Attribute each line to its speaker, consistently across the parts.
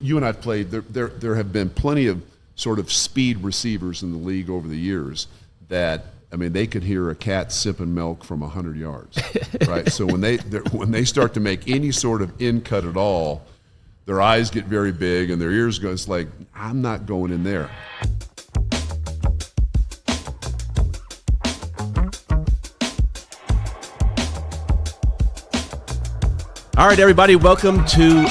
Speaker 1: You and I've played. There have been plenty of sort of speed receivers in the league over the years that, I mean, they could hear a cat sipping milk from 100 yards, right? So when they start to make any sort of in cut at all, their eyes get very big and their ears go. It's like, I'm not going in there.
Speaker 2: All right, everybody, welcome to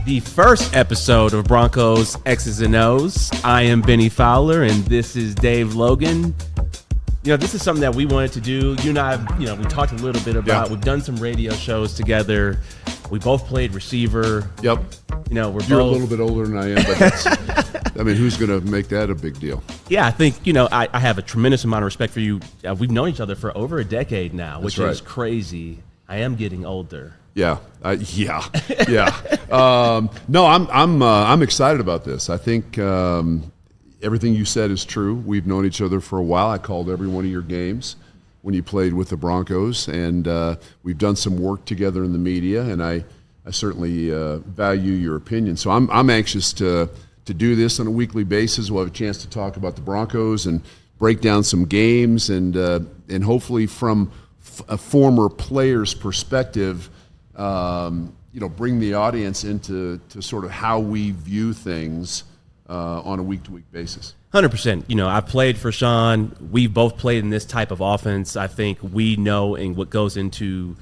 Speaker 2: the first episode of Broncos X's and O's. I am Bennie Fowler, and this is Dave Logan. You know, this is something that we wanted to do. You and I, we talked a little bit about. We've done some radio shows together. We both played receiver.
Speaker 1: Yep.
Speaker 2: You're
Speaker 1: a little bit older than I am, but that's, I mean, who's going to make that a big deal?
Speaker 2: Yeah, I think, I have a tremendous amount of respect for you. We've known each other for over a decade now, which is crazy. I am getting older.
Speaker 1: Yeah. No, I'm excited about this. I think everything you said is true. We've known each other for a while. I called every one of your games when you played with the Broncos, and we've done some work together in the media, and I certainly value your opinion. So I'm anxious to do this on a weekly basis. We'll have a chance to talk about the Broncos and break down some games, and hopefully from a former player's perspective, bring the audience into sort of how we view things on a week-to-week basis.
Speaker 2: 100%. I've played for Sean. We've both played in this type of offense. I think we know and what goes into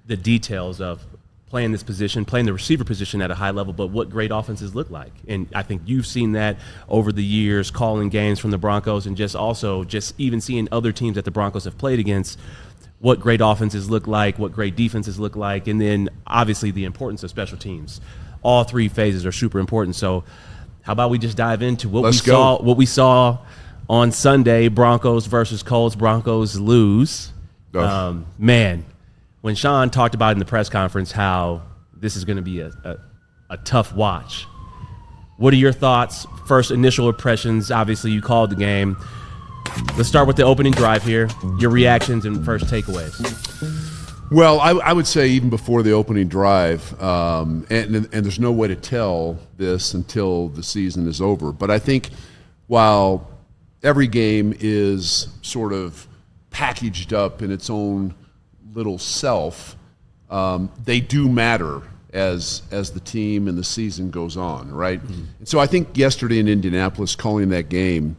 Speaker 2: the details of playing this position, playing the receiver position at a high level, but what great offenses look like. And I think you've seen that over the years, calling games from the Broncos, and just even seeing other teams that the Broncos have played against, what great offenses look like, what great defenses look like, and then obviously the importance of special teams. All three phases are super important. So how about we just dive into what we saw on Sunday, Broncos versus Colts. Broncos lose. Man, when Sean talked about in the press conference how this is going to be a tough watch, what are your thoughts, first initial impressions? Obviously, you called the game. Let's start with the opening drive here, your reactions and first takeaways.
Speaker 1: Well, I would say even before the opening drive, and there's no way to tell this until the season is over, but I think while every game is sort of packaged up in its own little self, they do matter as the team and the season goes on, right? Mm-hmm. And so I think yesterday in Indianapolis, calling that game,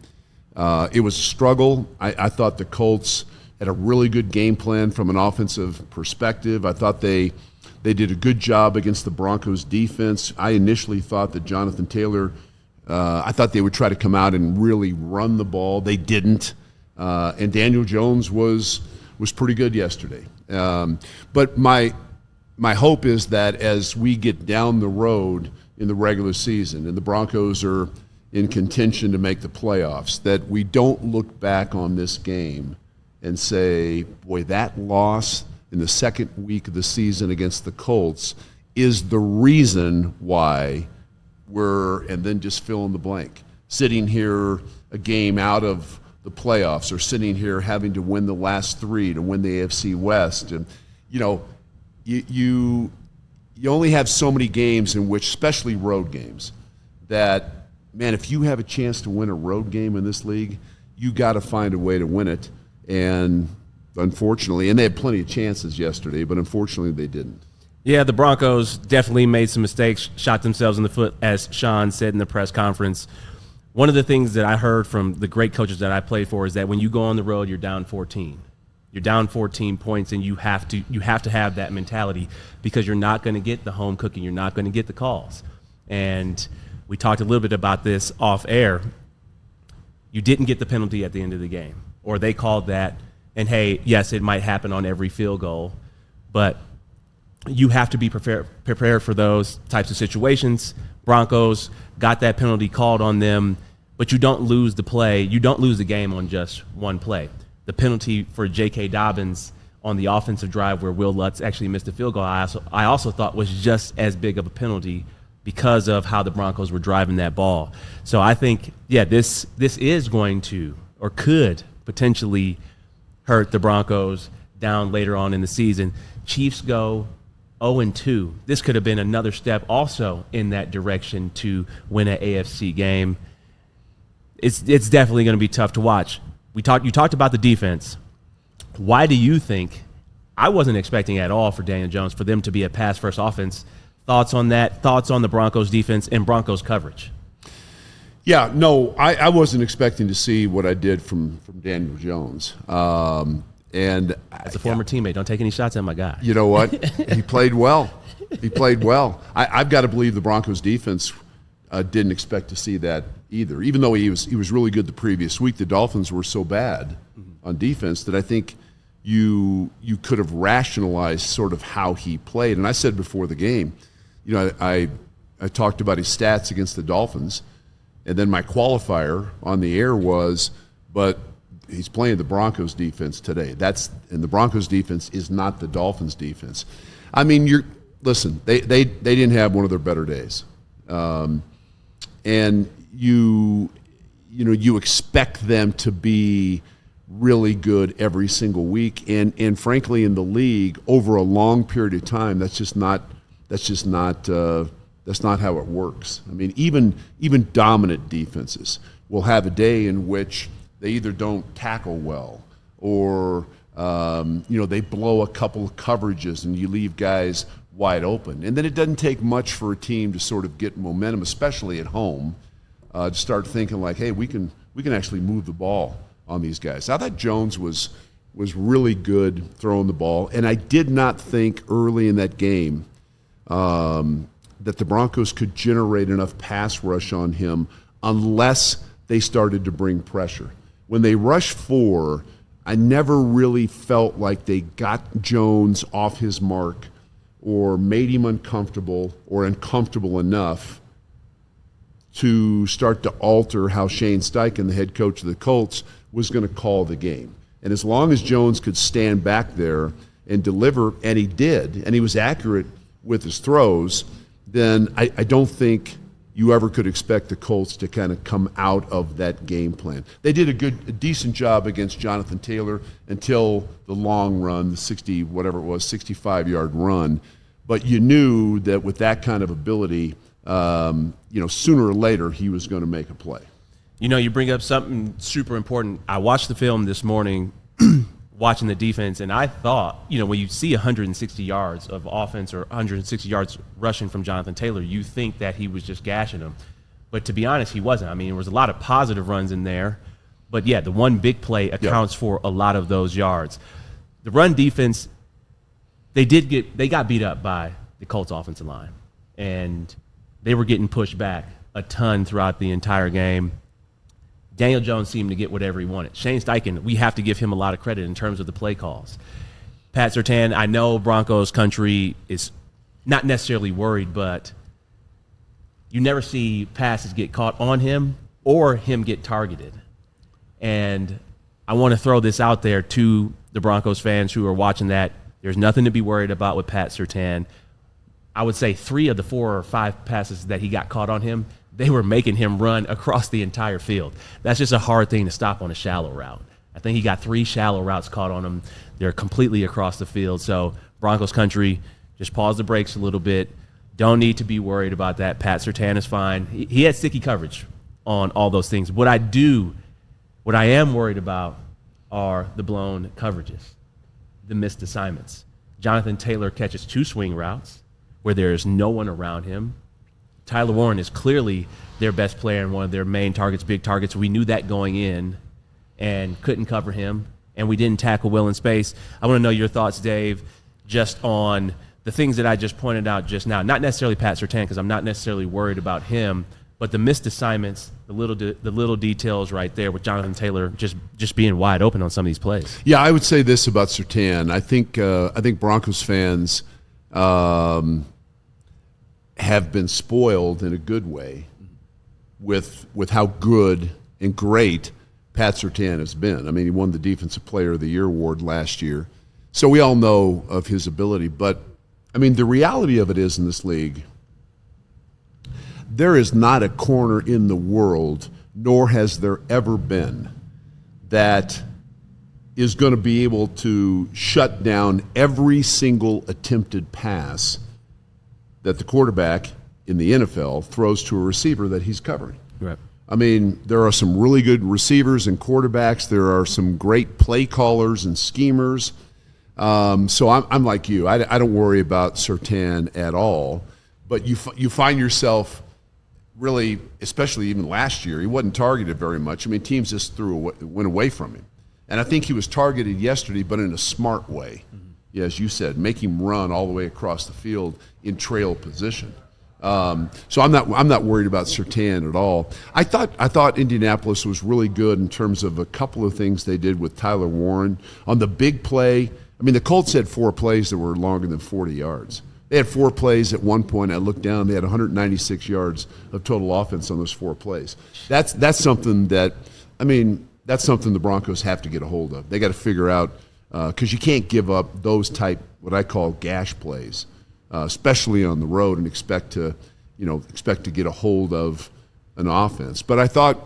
Speaker 1: it was a struggle. I thought the Colts had a really good game plan from an offensive perspective. I thought they did a good job against the Broncos defense. I initially thought that Jonathan Taylor, I thought they would try to come out and really run the ball. They didn't. And Daniel Jones was pretty good yesterday. But my hope is that as we get down the road in the regular season and the Broncos are in contention to make the playoffs, that we don't look back on this game and say, boy, that loss in the second week of the season against the Colts is the reason why we're, and then just fill in the blank, sitting here a game out of the playoffs, or sitting here having to win the last three to win the AFC West. And, you only have so many games in which, especially road games, that, man, if you have a chance to win a road game in this league, you got to find a way to win it. And unfortunately, and they had plenty of chances yesterday, but unfortunately they didn't.
Speaker 2: Yeah, the Broncos definitely made some mistakes, shot themselves in the foot, as Sean said in the press conference. One of the things that I heard from the great coaches that I played for is that when you go on the road, you're down 14. You're down 14 points, and you have to have that mentality, because you're not going to get the home cooking. You're not going to get the calls. And we talked a little bit about this off air. You didn't get the penalty at the end of the game, or they called that. And hey, yes, it might happen on every field goal, but you have to be prepared for those types of situations. Broncos got that penalty called on them, but you don't lose the play. You don't lose the game on just one play. The penalty for J.K. Dobbins on the offensive drive where Will Lutz actually missed the field goal, I also thought was just as big of a penalty because of how the Broncos were driving that ball. So I think, this is going to, or could potentially hurt the Broncos down later on in the season. Chiefs go 0-2. This could have been another step also in that direction to win an AFC game. It's definitely going to be tough to watch. You talked about the defense. Why do you think? I wasn't expecting at all for Daniel Jones for them to be a pass-first offense. Thoughts on that? Thoughts on the Broncos defense and Broncos coverage?
Speaker 1: Yeah, no, I wasn't expecting to see what I did from Daniel Jones. And
Speaker 2: as a former teammate, don't take any shots at my guy.
Speaker 1: You know what? He played well. He played well. I've got to believe the Broncos defense didn't expect to see that either. Even though he was really good the previous week, the Dolphins were so bad on defense that I think you could have rationalized sort of how he played. And I said before the game, I talked about his stats against the Dolphins, and then my qualifier on the air was, but he's playing the Broncos defense today. And the Broncos defense is not the Dolphins defense. I mean, listen, they didn't have one of their better days. And you expect them to be really good every single week. And frankly, in the league over a long period of time, that's not how it works. I mean, even dominant defenses will have a day in which they either don't tackle well or they blow a couple of coverages and you leave guys wide open. And then it doesn't take much for a team to sort of get momentum, especially at home, to start thinking like, hey, we can actually move the ball on these guys. I thought Jones was really good throwing the ball, and I did not think early in that game that the Broncos could generate enough pass rush on him unless they started to bring pressure. When they rushed 4, I never really felt like they got Jones off his mark or made him uncomfortable or uncomfortable enough to start to alter how Shane Steichen, the head coach of the Colts, was going to call the game. And as long as Jones could stand back there and deliver, and he did, and he was accurate with his throws, then I don't think you ever could expect the Colts to kind of come out of that game plan. They did a decent job against Jonathan Taylor until the long run, the 65-yard run. But you knew that with that kind of ability, sooner or later he was going to make a play.
Speaker 2: You bring up something super important. I watched the film this morning, watching the defense, and I thought, when you see 160 yards of offense or 160 yards rushing from Jonathan Taylor, you think that he was just gashing him. But to be honest, he wasn't. I mean, there was a lot of positive runs in there. But, yeah, the one big play accounts for a lot of those yards. The run defense, they got beat up by the Colts offensive line. And they were getting pushed back a ton throughout the entire game. Daniel Jones seemed to get whatever he wanted. Shane Steichen, we have to give him a lot of credit in terms of the play calls. Pat Certan, I know Broncos country is not necessarily worried, but you never see passes get caught on him or him get targeted. And I want to throw this out there to the Broncos fans who are watching that. There's nothing to be worried about with Pat Certan. I would say 3 of the 4 or 5 passes that he got caught on him, they were making him run across the entire field. That's just a hard thing to stop on a shallow route. I think he got 3 shallow routes caught on him. They're completely across the field. So Broncos country, just pause the brakes a little bit. Don't need to be worried about that. Pat Certan is fine. He had sticky coverage on all those things. What I am worried about are the blown coverages, the missed assignments. Jonathan Taylor catches 2 swing routes where there's no one around him. Tyler Warren is clearly their best player and one of their main targets, big targets. We knew that going in and couldn't cover him, and we didn't tackle well in space. I want to know your thoughts, Dave, just on the things that I just pointed out just now. Not necessarily Pat Certan, because I'm not necessarily worried about him, but the missed assignments, the little details right there with Jonathan Taylor just being wide open on some of these plays.
Speaker 1: Yeah, I would say this about Certan. I think Broncos fans have been spoiled in a good way with how good and great Pat Certan has been. I mean, he won the Defensive Player of the Year award last year. So we all know of his ability. But, I mean, the reality of it is in this league, there is not a corner in the world, nor has there ever been, that is going to be able to shut down every single attempted pass that the quarterback in the NFL throws to a receiver that he's covering.
Speaker 2: Right.
Speaker 1: I mean, there are some really good receivers and quarterbacks. There are some great play callers and schemers. So I'm like you. I don't worry about Certan at all. But you find yourself really, especially even last year, he wasn't targeted very much. I mean, teams just went away from him. And I think he was targeted yesterday, but in a smart way. Mm-hmm. Yeah, as you said, make him run all the way across the field in trail position. So I'm not worried about Certan at all. I thought Indianapolis was really good in terms of a couple of things they did with Tyler Warren on the big play. I mean, the Colts had 4 plays that were longer than 40 yards. They had 4 plays at one point. I looked down; they had 196 yards of total offense on those 4 plays. That's something that, I mean, that's something the Broncos have to get a hold of. They got to figure out, because you can't give up those type, what I call gash plays. Especially on the road, and expect to get a hold of an offense. But I thought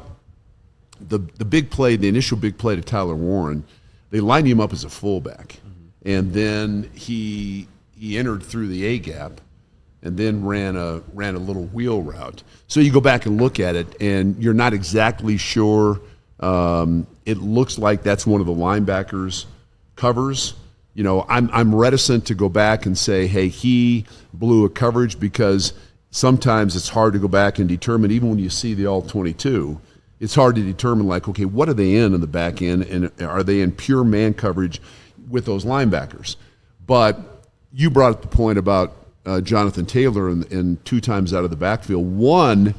Speaker 1: the big play, the initial big play to Tyler Warren, they lined him up as a fullback, and then he entered through the A gap, and then ran a little wheel route. So you go back and look at it, and you're not exactly sure. It looks like that's one of the linebackers' covers. You know, I'm reticent to go back and say, hey, he blew a coverage, because sometimes it's hard to go back and determine, even when you see the all-22, it's hard to determine, like, okay, what are they in the back end, and are they in pure man coverage with those linebackers? But you brought up the point about Jonathan Taylor and 2 times out of the backfield. One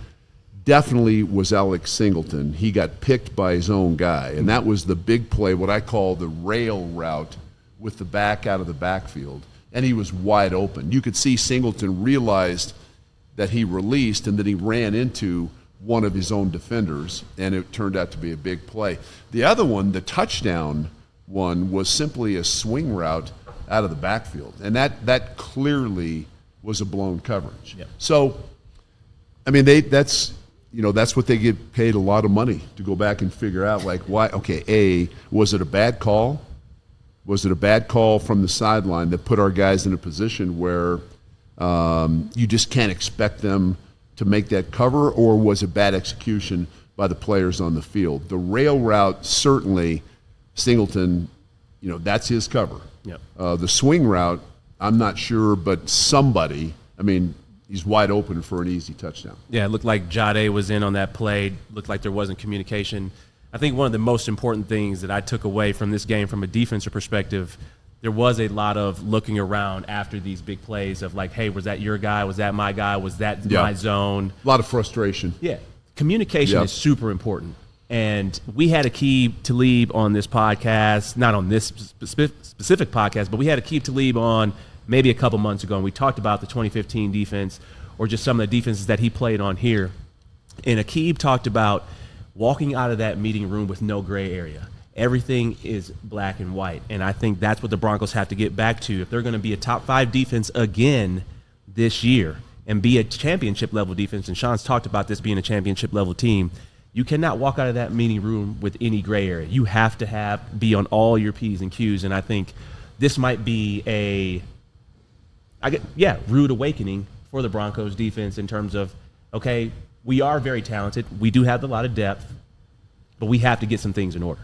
Speaker 1: definitely was Alex Singleton. He got picked by his own guy, and that was the big play, what I call the rail route, with the back out of the backfield, and he was wide open. You could see Singleton realized that he released, and then he ran into one of his own defenders, and it turned out to be a big play. The other one, the touchdown one, was simply a swing route out of the backfield, and that clearly was a blown coverage. Yep. So, I mean, that's what they get paid a lot of money to go back and figure out, like, why? Okay, was it a bad call? Was it a bad call from the sideline that put our guys in a position where you just can't expect them to make that cover, or was it bad execution by the players on the field? The rail route, certainly, Singleton, that's his cover.
Speaker 2: Yep.
Speaker 1: The swing route, I'm not sure, but somebody, I mean, he's wide open for an easy touchdown.
Speaker 2: Yeah, it looked like Jade was in on that play. Looked like there wasn't communication. I think one of the most important things that I took away from this game from a defensive perspective, there was a lot of looking around after these big plays of, like, hey, was that your guy? Was that my guy? Was that my zone?
Speaker 1: A lot of frustration.
Speaker 2: Yeah. Communication is super important. And we had Aqib Talib on this podcast, not on this specific podcast, but we had Aqib Talib on maybe a couple months ago, and we talked about the 2015 defense, or just some of the defenses that he played on here. And Aqib talked about walking out of that meeting room with no gray area. Everything is black and white. And I think that's what the Broncos have to get back to. If they're going to be a top 5 defense again this year and be a championship level defense, and Sean's talked about this being a championship level team, you cannot walk out of that meeting room with any gray area. You have to be on all your P's and Q's. And I think this might be rude awakening for the Broncos defense in terms of, okay, we are very talented. We do have a lot of depth, but we have to get some things in order.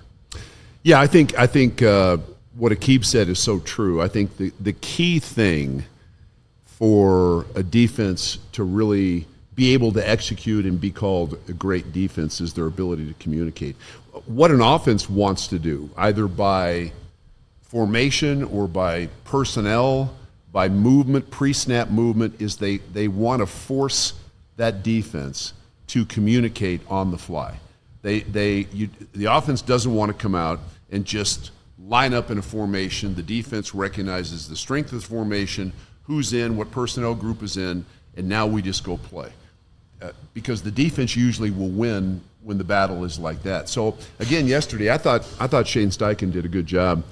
Speaker 1: Yeah, I think what Aqib said is so true. I think the key thing for a defense to really be able to execute and be called a great defense is their ability to communicate. What an offense wants to do, either by formation or by personnel, by movement, pre-snap movement, is they want to force that defense to communicate on the fly. The offense doesn't want to come out and just line up in a formation. The defense recognizes the strength of the formation, who's in, what personnel group is in, and now we just go play. Because the defense usually will win when the battle is like that. So again, yesterday I thought Shane Steichen did a good job,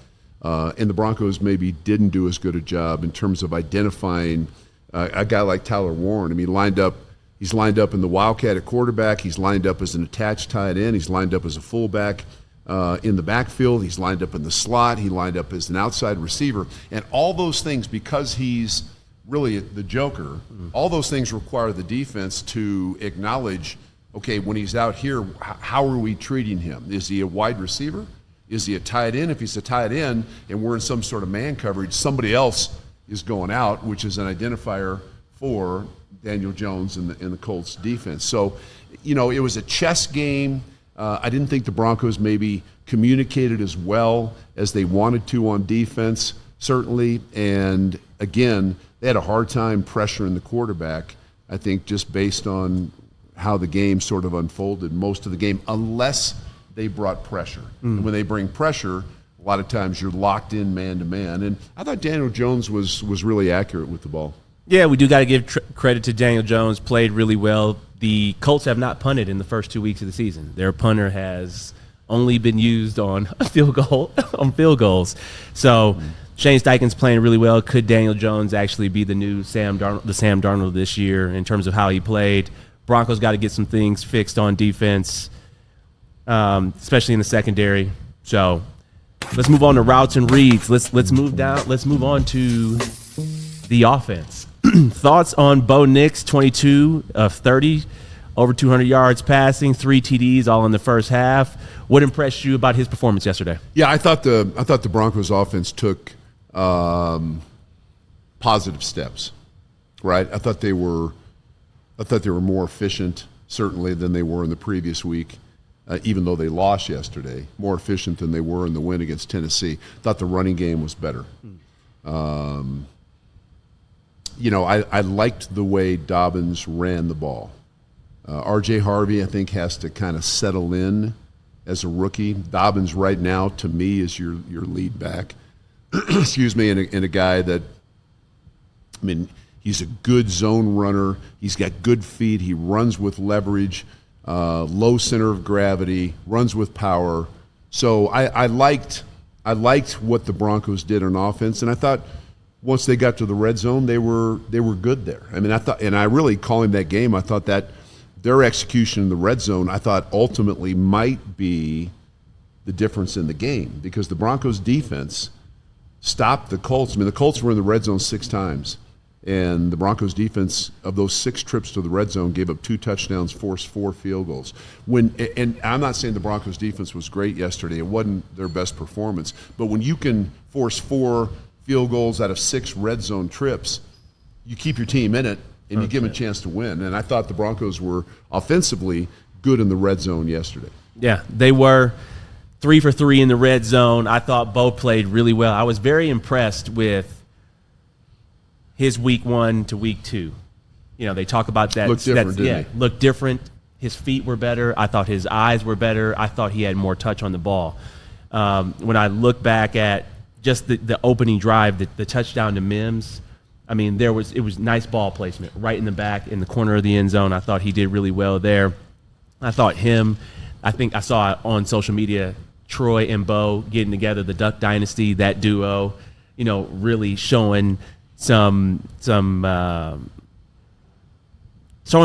Speaker 1: and the Broncos maybe didn't do as good a job in terms of identifying a guy like Tyler Warren. I mean, he's lined up in the Wildcat at quarterback. He's lined up as an attached tight end. He's lined up as a fullback. in the backfield. He's lined up in the slot. He lined up as an outside receiver. And all those things, because he's really the joker, all those things require the defense to acknowledge, okay, when he's out here, how are we treating him? Is he a wide receiver? Is he a tight end? If he's a tight end and we're in some sort of man coverage, somebody else is going out, which is an identifier for Daniel Jones and the Colts defense. So, you know, it was a chess game. I didn't think the Broncos maybe communicated as well as they wanted to on defense, certainly. And again, they had a hard time pressuring the quarterback, I think, just based on how the game sort of unfolded most of the game, unless they brought pressure. And when they bring pressure, a lot of times you're locked in man-to-man. And I thought Daniel Jones was really accurate with the ball. Yeah,
Speaker 2: we do got to give credit to Daniel Jones. Played really well. The Colts have not punted in the first 2 weeks of the season. Their punter has only been used on a field goals. So Shane Steichen's playing really well. Could Daniel Jones actually be the new Sam Darnold this year in terms of how he played? Broncos got to get some things fixed on defense, especially in the secondary. So let's move on to routes and reads. Let's move down. Let's move on to the offense. Thoughts on Bo Nix, 22 of 30, over 200 yards passing, 3 TDs, all in the first half. What impressed you about his performance yesterday?
Speaker 1: Yeah, I thought the Broncos offense took positive steps. Right, I thought they were more efficient certainly than they were in the previous week. Even though they lost yesterday, more efficient than they were in the win against Tennessee. Thought the running game was better. You know, I liked the way Dobbins ran the ball. R.J. Harvey, I think, has to kind of settle in as a rookie. Dobbins right now, to me, is your lead back. Excuse me, and a guy that, I mean, he's a good zone runner. He's got good feet. He runs with leverage, low center of gravity, runs with power. So I liked what the Broncos did on offense, and I thought once they got to the red zone, they were good there. I mean, I thought, and I really calling that game, I thought that their execution in the red zone, I thought ultimately might be the difference in the game, because the Broncos defense stopped the Colts. I mean, the Colts were in the red zone 6 times, and the Broncos defense, of those 6 trips to the red zone, gave up 2 touchdowns, forced 4 field goals. And I'm not saying the Broncos defense was great yesterday. It wasn't their best performance. But when you can force 4 field goals out of 6 red zone trips, you keep your team in it, and you give them a chance to win. And I thought the Broncos were offensively good in the red zone yesterday.
Speaker 2: Yeah, they were 3 for 3 in the red zone. I thought Bo played really well. I was very impressed with his week 1 to week 2. You know, they talk about that.
Speaker 1: Looked different, didn't he?
Speaker 2: Looked different. His feet were better. I thought his eyes were better. I thought he had more touch on the ball. When I look back at just the opening drive, the touchdown to Mims, I mean, it was nice ball placement right in the back in the corner of the end zone. I thought he did really well there. I think I saw on social media Troy and Bo getting together, the Duck Dynasty, that duo, you know, really showing showing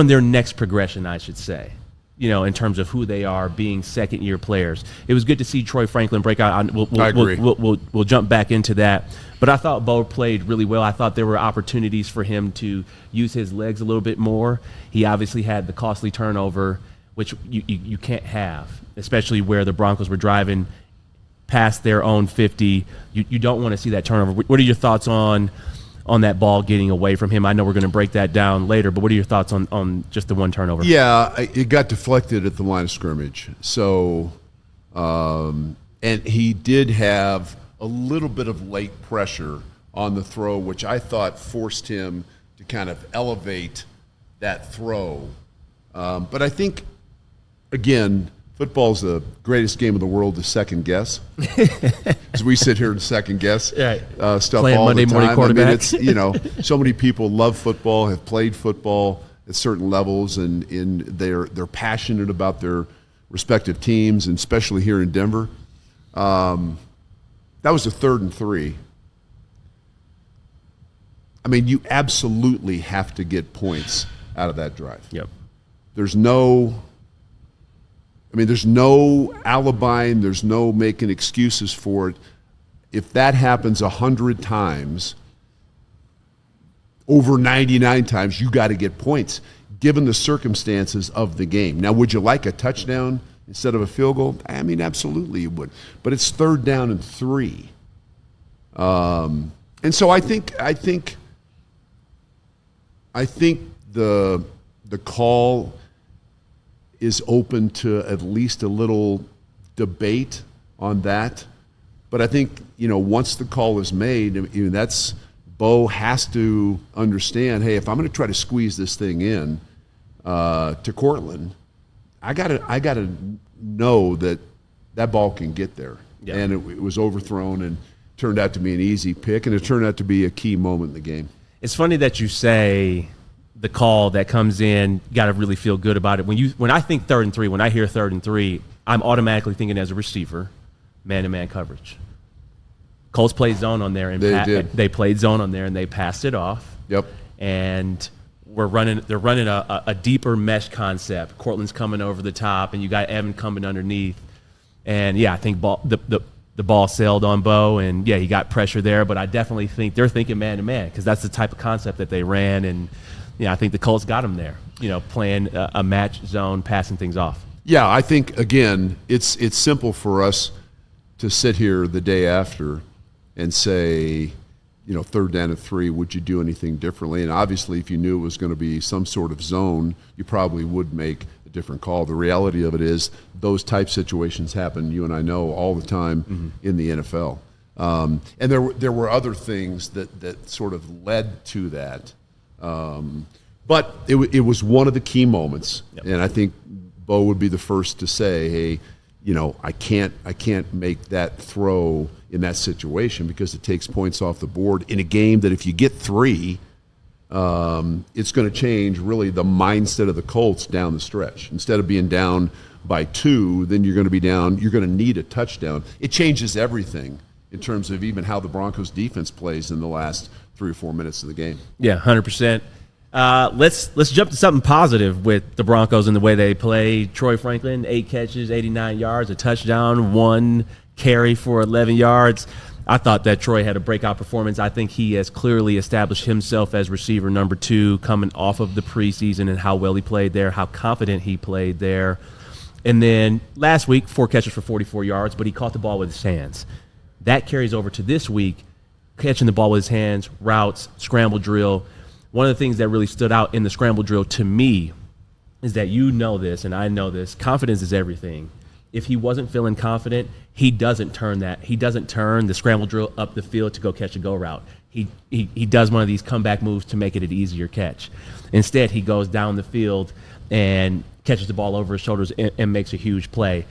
Speaker 2: their next progression, I should say, you know, in terms of who they are, being second-year players. It was good to see Troy Franklin break out.
Speaker 1: I agree.
Speaker 2: We'll jump back into that. But I thought Bo played really well. I thought there were opportunities for him to use his legs a little bit more. He obviously had the costly turnover, which you can't have, especially where the Broncos were driving past their own 50. You don't want to see that turnover. What are your thoughts on that ball getting away from him? I know we're going to break that down later, but what are your thoughts on just the one turnover?
Speaker 1: Yeah, it got deflected at the line of scrimmage. So, and he did have a little bit of late pressure on the throw, which I thought forced him to kind of elevate that throw. But I think, again, football's the greatest game of the world to second guess. As we sit here and second guess stuff
Speaker 2: Playing
Speaker 1: all
Speaker 2: Monday
Speaker 1: the time.
Speaker 2: morning quarterback.
Speaker 1: I mean, it's, you know, so many people love football, have played football at certain levels, and they're passionate about their respective teams, and especially here in Denver. That was a 3rd and 3. I mean, you absolutely have to get points out of that drive.
Speaker 2: Yep.
Speaker 1: There's no I mean, there's no alibi, there's no making excuses for it. If that happens 100 times, over 99 times, you got to get points, given the circumstances of the game. Now, would you like a touchdown instead of a field goal? I mean, absolutely you would. But it's 3rd down and 3. And so I think the call is open to at least a little debate on that. But I think, once the call is made, that's Bo has to understand, hey, if I'm going to try to squeeze this thing in to Cortland, I gotta know that ball can get there. Yeah. And it was overthrown and turned out to be an easy pick, and it turned out to be a key moment in the game.
Speaker 2: It's funny that you say the call that comes in, you got to really feel good about it. When I think 3rd and 3, when I hear 3rd and 3, I'm automatically thinking as a receiver, man-to-man coverage. Colts played zone on there, and they played zone on there, and they passed it off.
Speaker 1: Yep.
Speaker 2: And they're running a deeper mesh concept. Cortland's coming over the top, and you got Evan coming underneath. And I think the ball sailed on Bo, and he got pressure there. But I definitely think they're thinking man to man because that's the type of concept that they ran, and I think the Colts got him there. Playing a match zone, passing things off.
Speaker 1: Yeah, I think again, it's simple for us to sit here the day after and say, 3rd down and 3, would you do anything differently? And obviously, if you knew it was going to be some sort of zone, you probably would make a different call. The reality of it is those type situations happen, you and I know, all the time in the NFL. And there were other things that sort of led to that. But it was one of the key moments. Yep. And I think Bo would be the first to say, hey, I can't make that throw in that situation because it takes points off the board in a game that if you get 3, it's going to change really the mindset of the Colts down the stretch. Instead of being down by 2, then you're going to be down. You're going to need a touchdown. It changes everything in terms of even how the Broncos defense plays in the last 3 or 4 minutes of the game.
Speaker 2: Yeah, 100%. Let's jump to something positive with the Broncos and the way they play. Troy Franklin, 8 catches, 89 yards, a touchdown, 1 carry for 11 yards. I thought that Troy had a breakout performance. I think he has clearly established himself as receiver number 2 coming off of the preseason and how well he played there, how confident he played there. And then last week, 4 catches for 44 yards, but he caught the ball with his hands. That carries over to this week, catching the ball with his hands, routes, scramble drill. One of the things that really stood out in the scramble drill to me is that this, and I know this, confidence is everything. If he wasn't feeling confident, he doesn't turn the scramble drill up the field to go catch a go route. He does one of these comeback moves to make it an easier catch. Instead, he goes down the field and catches the ball over his shoulders and makes a huge play.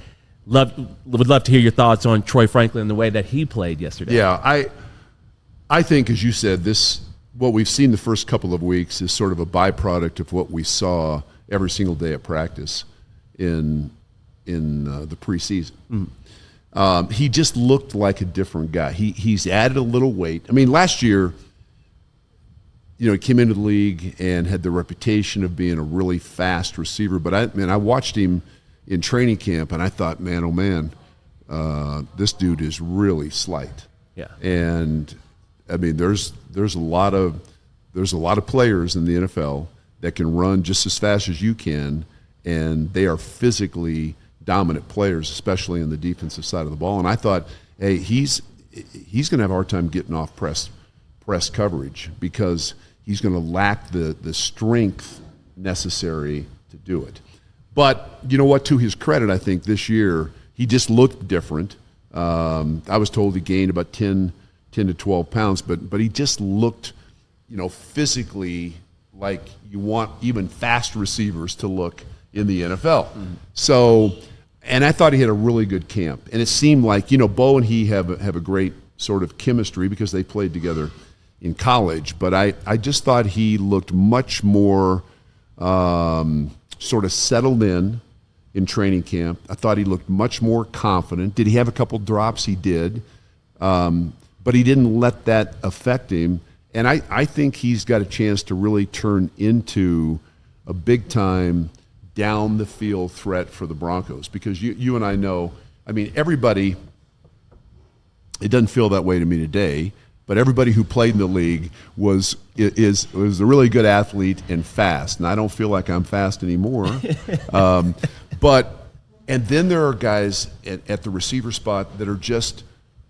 Speaker 2: Would love to hear your thoughts on Troy Franklin and the way that he played yesterday.
Speaker 1: Yeah, I think, as you said, what we've seen the first couple of weeks is sort of a byproduct of what we saw every single day at practice in the preseason. He just looked like a different guy. He's added a little weight. I mean, last year, he came into the league and had the reputation of being a really fast receiver. But I watched him in training camp, and I thought, man, oh man, this dude is really slight.
Speaker 2: Yeah.
Speaker 1: And I mean, there's a lot of players in the NFL that can run just as fast as you can, and they are physically dominant players, especially in the defensive side of the ball. And I thought, hey, he's going to have a hard time getting off press coverage because he's going to lack the strength necessary to do it. But you know what? To his credit, I think this year he just looked different. I was told he gained about 10 to 12 pounds, but he just looked, physically like you want even fast receivers to look in the NFL. Mm-hmm. So, and I thought he had a really good camp. And it seemed like, Bo and he have a great sort of chemistry because they played together in college. But I just thought he looked much more sort of settled in training camp. I thought he looked much more confident. Did he have a couple drops? He did. But he didn't let that affect him. And I think he's got a chance to really turn into a big-time down the field threat for the Broncos, because you and I know, I mean, everybody, it doesn't feel that way to me today, but everybody who played in the league was a really good athlete and fast. And I don't feel like I'm fast anymore. And then there are guys at the receiver spot that are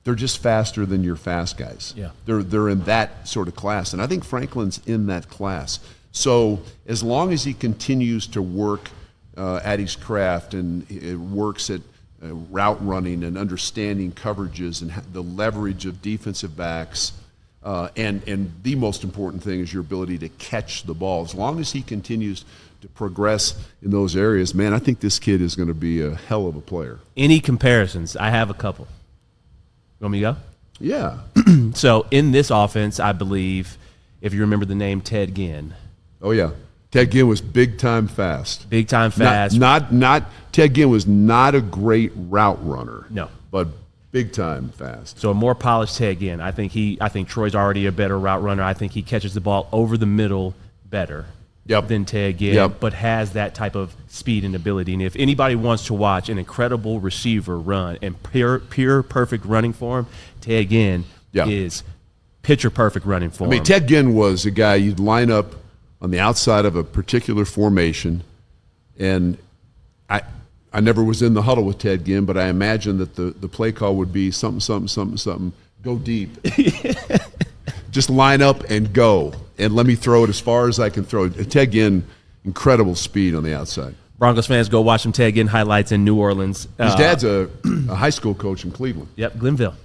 Speaker 1: they're just faster than your fast guys.
Speaker 2: Yeah.
Speaker 1: They're in that sort of class. And I think Franklin's in that class. So as long as he continues to work at his craft and it works at route running and understanding coverages and the leverage of defensive backs, and the most important thing is your ability to catch the ball. As long as he continues to progress in those areas, man, I think this kid is going to be a hell of a player.
Speaker 2: Any comparisons? I have a couple. You want me to go?
Speaker 1: Yeah.
Speaker 2: So in this offense, I believe, if you remember the name Ted Ginn.
Speaker 1: Oh, yeah. Ted Ginn was big-time fast.
Speaker 2: Big-time fast.
Speaker 1: Not Ted Ginn was not a great route runner.
Speaker 2: No.
Speaker 1: But big-time fast.
Speaker 2: So a more polished Ted Ginn. I think Troy's already a better route runner. I think he catches the ball over the middle better than Ted Ginn, but has that type of speed and ability. And if anybody wants to watch an incredible receiver run and pure perfect running form, Ted Ginn is picture perfect running form.
Speaker 1: I mean, Ted Ginn was a guy you'd line up on the outside of a particular formation, and I never was in the huddle with Ted Ginn, but I imagine that the play call would be something, go deep. Just line up and go, and let me throw it as far as I can throw it. Ted Ginn, incredible speed on the outside.
Speaker 2: Broncos fans, go watch some Ted Ginn highlights in New Orleans.
Speaker 1: His dad's a high school coach in Cleveland.
Speaker 2: Yep, Glenville.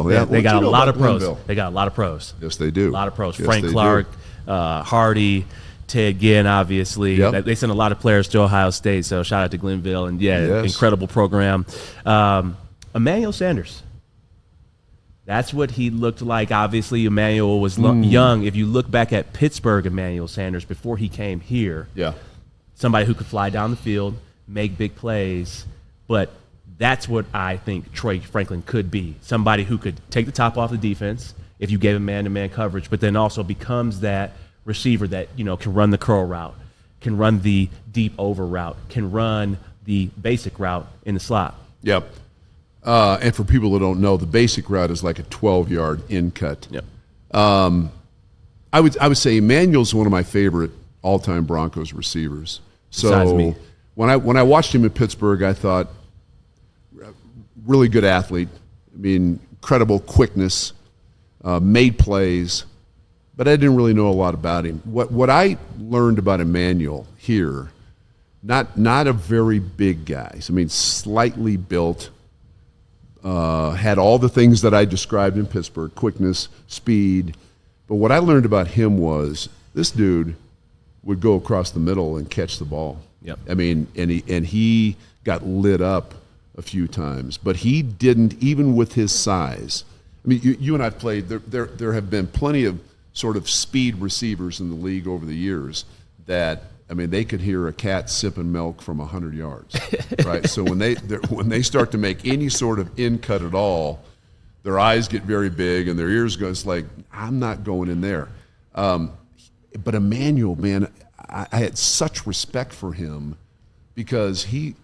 Speaker 1: Yeah.
Speaker 2: They got a lot of pros. They got a lot of pros.
Speaker 1: Yes, they do.
Speaker 2: A lot of pros.
Speaker 1: Yes,
Speaker 2: Frank Clark, Hardy, Ted Ginn, obviously.
Speaker 1: Yep.
Speaker 2: They sent a lot of players to Ohio State, so shout out to Glenville. And, incredible program. Emmanuel Sanders. That's what he looked like. Obviously, Emmanuel was young. If you look back at Pittsburgh, Emmanuel Sanders, before he came here, somebody who could fly down the field, make big plays. But that's what I think Troy Franklin could be. Somebody who could take the top off the defense if you gave him man-to-man coverage, but then also becomes that receiver that, can run the curl route, can run the deep over route, can run the basic route in the slot.
Speaker 1: Yep. And for people who don't know, the basic route is like a 12-yard in cut.
Speaker 2: Yep.
Speaker 1: I would say Emmanuel's one of my favorite all-time Broncos receivers.
Speaker 2: Besides me.
Speaker 1: When I watched him in Pittsburgh, I thought really good athlete. I mean, incredible quickness, made plays, but I didn't really know a lot about him. What I learned about Emmanuel here, not a very big guy. I mean, slightly built. Had all the things that I described in Pittsburgh, quickness, speed. But what I learned about him was this dude would go across the middle and catch the ball.
Speaker 2: Yep.
Speaker 1: I mean, and he got lit up a few times, but he didn't, even with his size. I mean, you and I have played, there have been plenty of sort of speed receivers in the league over the years that, I mean, they could hear a cat sipping milk from 100 yards, right? So when they start to make any sort of in cut at all, their eyes get very big and their ears go. It's like, I'm not going in there. But Emmanuel, man, I had such respect for him because he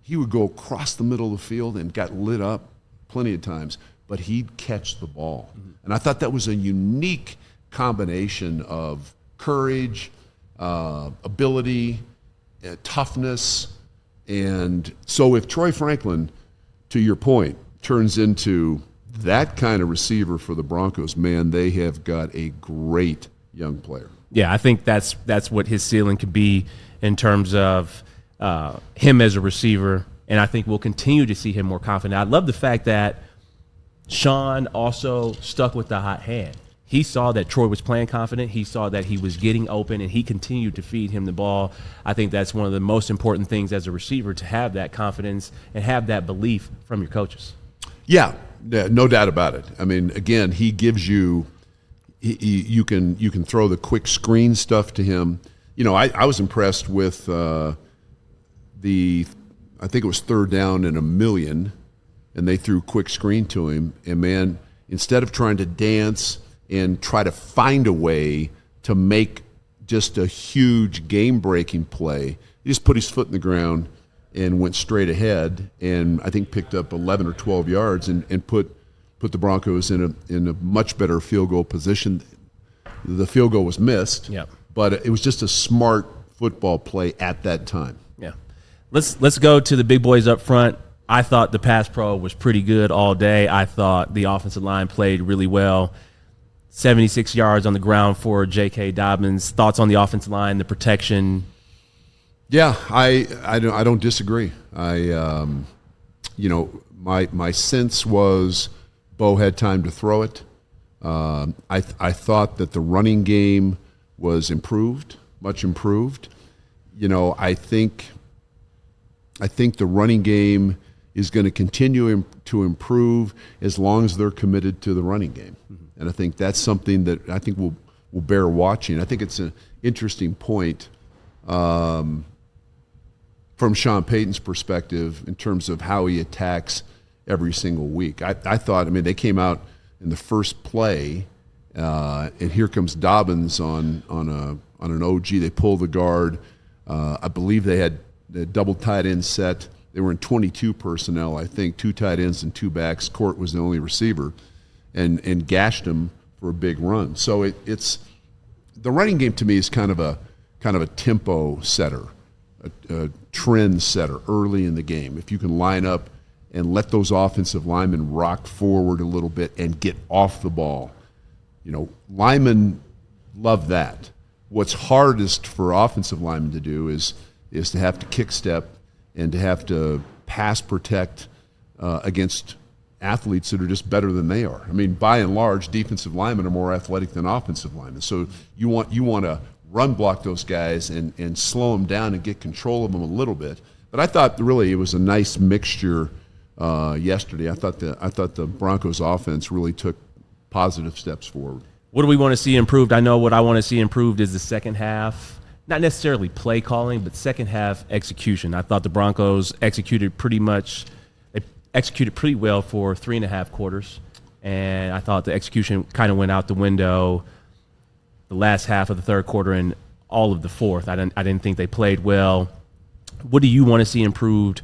Speaker 1: would go across the middle of the field and got lit up plenty of times, but he'd catch the ball, and I thought that was a unique combination of courage, ability, toughness. And so if Troy Franklin, to your point, turns into that kind of receiver for the Broncos, man, they have got a great young player.
Speaker 2: Yeah, I think that's what his ceiling could be in terms of him as a receiver, and I think we'll continue to see him more confident. I love the fact that Sean also stuck with the hot hand. He saw that Troy was playing confident. He saw that he was getting open, and he continued to feed him the ball. I think that's one of the most important things as a receiver, to have that confidence and have that belief from your coaches.
Speaker 1: Yeah, no doubt about it. I mean, again, he gives you you can throw the quick screen stuff to him. You know, I was impressed with I think it was 3rd down and 1,000,000, and they threw quick screen to him. And, man, instead of trying to dance and try to find a way to make just a huge game-breaking play, he just put his foot in the ground and went straight ahead, and I think picked up 11 or 12 yards and put the Broncos in a much better field goal position. The field goal was missed, but it was just a smart football play at that time.
Speaker 2: Yeah. Let's go to the big boys up front. I thought the pass pro was pretty good all day. I thought the offensive line played really well. 76 yards on the ground for J.K. Dobbins. Thoughts on the offensive line, the protection?
Speaker 1: Yeah, I don't disagree. My sense was Bo had time to throw it. I thought that the running game was improved, much improved. I think the running game is going to continue to improve as long as they're committed to the running game. Mm-hmm. And I think that's something that I think will bear watching. I think it's an interesting point from Sean Payton's perspective in terms of how he attacks every single week. I thought, they came out in the first play, and here comes Dobbins on an OG. They pull the guard. I believe they had the double tight end set. They were in 22 personnel, I think, 2 tight ends and 2 backs. Court was the only receiver, and gashed him for a big run. So it's the running game to me is kind of a tempo setter, a trend setter early in the game. If you can line up and let those offensive linemen rock forward a little bit and get off the ball, linemen love that. What's hardest for offensive linemen to do is to have to kick step and to have to pass protect against athletes that are just better than they are. By and large, defensive linemen are more athletic than offensive linemen. So you want to run block those guys and slow them down and get control of them a little bit. But I thought really it was a nice mixture yesterday. I thought the Broncos offense really took positive steps forward.
Speaker 2: What do we want to see improved? I know what I want to see improved is the second half. Not necessarily play calling, but second half execution. I thought the Broncos executed pretty well for 3.5 quarters, and I thought the execution kind of went out the window the last half of the third quarter and all of the fourth. I didn't think they played well. What do you want to see improved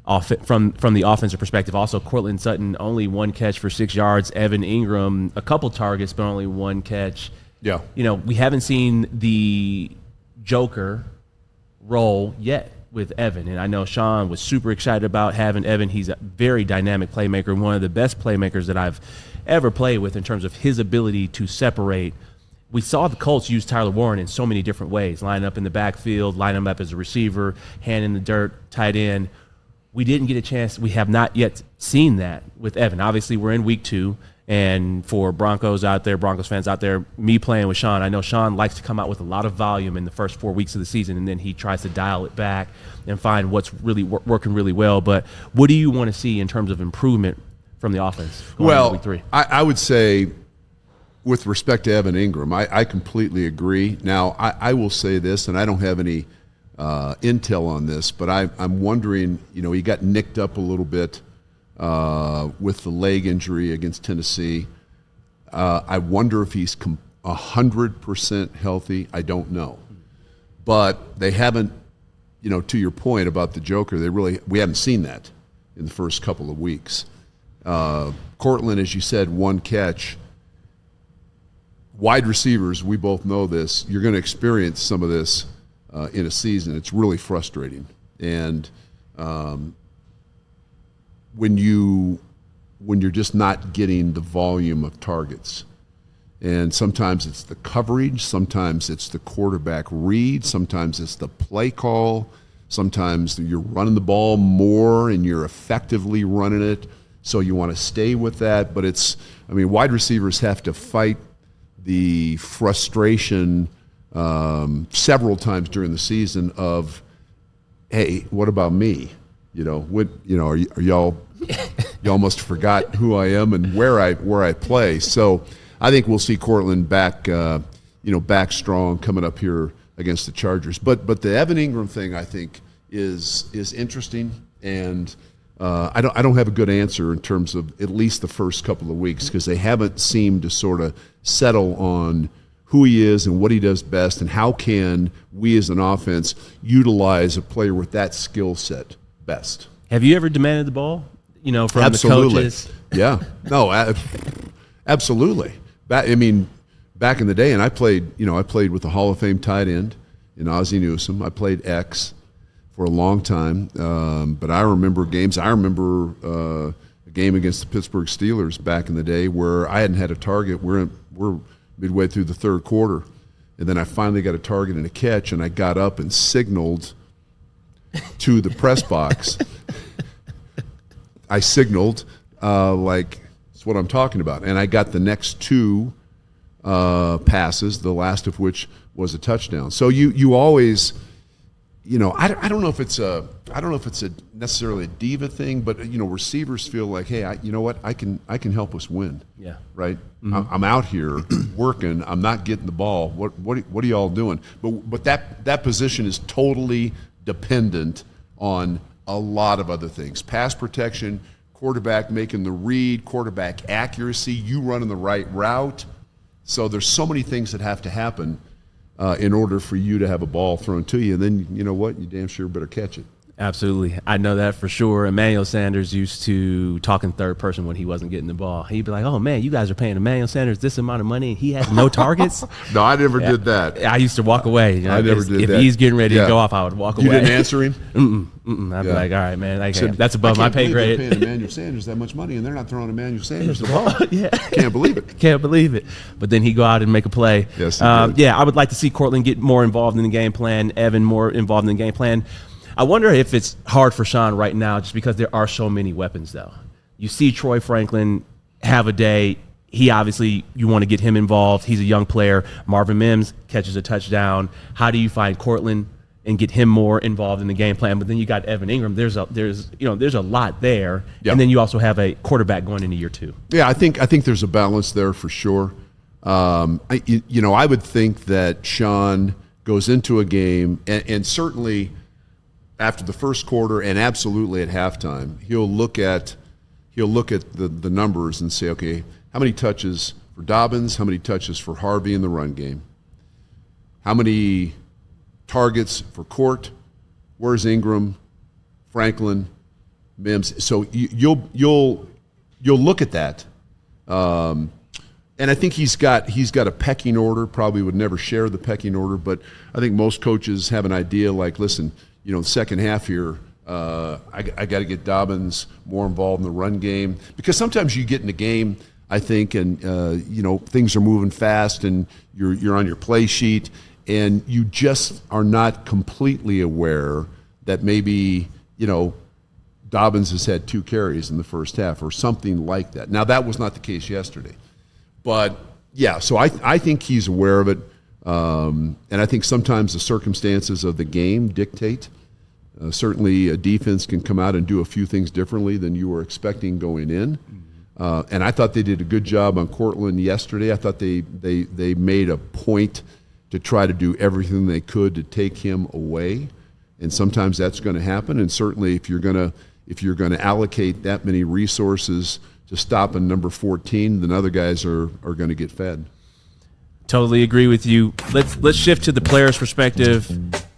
Speaker 2: from the offensive perspective? Also, Cortland Sutton, only 1 catch for 6 yards. Evan Engram, a couple targets, but only 1 catch.
Speaker 1: Yeah.
Speaker 2: We haven't seen the Joker role yet with Evan, and I know Sean was super excited about having Evan. He's a very dynamic playmaker, one of the best playmakers that I've ever played with in terms of his ability to separate. We saw the Colts use Tyler Warren in so many different ways, line up in the backfield, line him up as a receiver, hand in the dirt, tight end. We didn't get a chance. We have not yet seen that with Evan. Obviously, we're in week 2. And for Broncos fans out there, me playing with Sean, I know Sean likes to come out with a lot of volume in the first 4 weeks of the season, and then he tries to dial it back and find what's really working really well. But what do you want to see in terms of improvement from the offense going into week 3?
Speaker 1: I would say, with respect to Evan Engram, I completely agree. Now, I will say this, and I don't have any intel on this, but I'm wondering, he got nicked up a little bit with the leg injury against Tennessee. I wonder if he's 100% healthy. I don't know. But they haven't, to your point about the Joker, we haven't seen that in the first couple of weeks. Cortland, as you said, 1 catch. Wide receivers, we both know this, you're going to experience some of this in a season. It's really frustrating. And when you're just not getting the volume of targets. And sometimes it's the coverage, sometimes it's the quarterback read, sometimes it's the play call, sometimes you're running the ball more and you're effectively running it, so you want to stay with that. But wide receivers have to fight the frustration several times during the season of, hey, what about me? Are y'all must have forgot who I am and where I play. So I think we'll see Cortland back strong coming up here against the Chargers. But the Evan Engram thing, I think, is interesting, and I don't have a good answer in terms of at least the first couple of weeks, because they haven't seemed to sort of settle on who he is and what he does best, and how can we as an offense utilize a player with that skill set best.
Speaker 2: Have you ever demanded the ball, from
Speaker 1: Absolutely.
Speaker 2: the coaches?
Speaker 1: Yeah. No, absolutely. Back in the day, and I played with the Hall of Fame tight end in Ozzie Newsome. I played X for a long time, but I remember games. I remember a game against the Pittsburgh Steelers back in the day where I hadn't had a target. We're midway through the third quarter, and then I finally got a target and a catch, and I got up and signaled to the press box. I signaled like it's what I'm talking about, and I got the next two passes, the last of which was a touchdown. So you always, I don't know if it's a necessarily a diva thing, but receivers feel like, hey, I can help us win.
Speaker 2: Yeah.
Speaker 1: Right. Mm-hmm. I'm out here working. I'm not getting the ball. What are y'all doing? But that position is totally dependent on a lot of other things: pass protection, quarterback making the read, quarterback accuracy, you running the right route. So there's so many things that have to happen in order for you to have a ball thrown to you. And then, you know what? You damn sure better catch it.
Speaker 2: Absolutely. I know that for sure. Emmanuel Sanders used to talk in third person when he wasn't getting the ball. He'd be like, oh, man, you guys are paying Emmanuel Sanders this amount of money and he has no targets?
Speaker 1: No, I never did that.
Speaker 2: I used to walk away.
Speaker 1: I never did
Speaker 2: if
Speaker 1: that.
Speaker 2: If he's getting ready to go off, I would walk away.
Speaker 1: You didn't answer him?
Speaker 2: I'd be like, all right, man, that's above my pay grade.
Speaker 1: They're paying Emmanuel Sanders that much money and they're not throwing Emmanuel Sanders the ball.
Speaker 2: Yeah.
Speaker 1: Can't believe it.
Speaker 2: Can't believe it. But then he'd go out and make a play.
Speaker 1: Yes, he did.
Speaker 2: Yeah, I would like to see Cortland get more involved in the game plan, Evan more involved in the game plan. I wonder if it's hard for Sean right now just because there are so many weapons, though. You see Troy Franklin have a day. He obviously, you want to get him involved. He's a young player. Marvin Mims catches a touchdown. How do you find Cortland and get him more involved in the game plan? But then you got Evan Engram. There's a lot there. Yep. And then you also have a quarterback going into year two.
Speaker 1: Yeah, I think there's a balance there for sure. I would think that Sean goes into a game and certainly after the first quarter and absolutely at halftime, he'll look at the numbers and say, okay, how many touches for Dobbins? How many touches for Harvey in the run game? How many targets for Court? Where's Engram, Franklin, Mims? So you'll look at that, and I think he's got a pecking order. Probably would never share the pecking order, but I think most coaches have an idea like, listen, the second half here, I got to get Dobbins more involved in the run game, because sometimes you get in a game, I think, and things are moving fast, and you're on your play sheet, and you just are not completely aware that maybe Dobbins has had 2 carries in the first half or something like that. Now that was not the case yesterday, but yeah, so I think he's aware of it. And I think sometimes the circumstances of the game dictate. Certainly a defense can come out and do a few things differently than you were expecting going in. And I thought they did a good job on Cortland yesterday. I thought they made a point to try to do everything they could to take him away. And sometimes that's going to happen. And certainly if you're going to allocate that many resources to stop in number 14, then other guys are going to get fed.
Speaker 2: Totally agree with you. Let's shift to the player's perspective.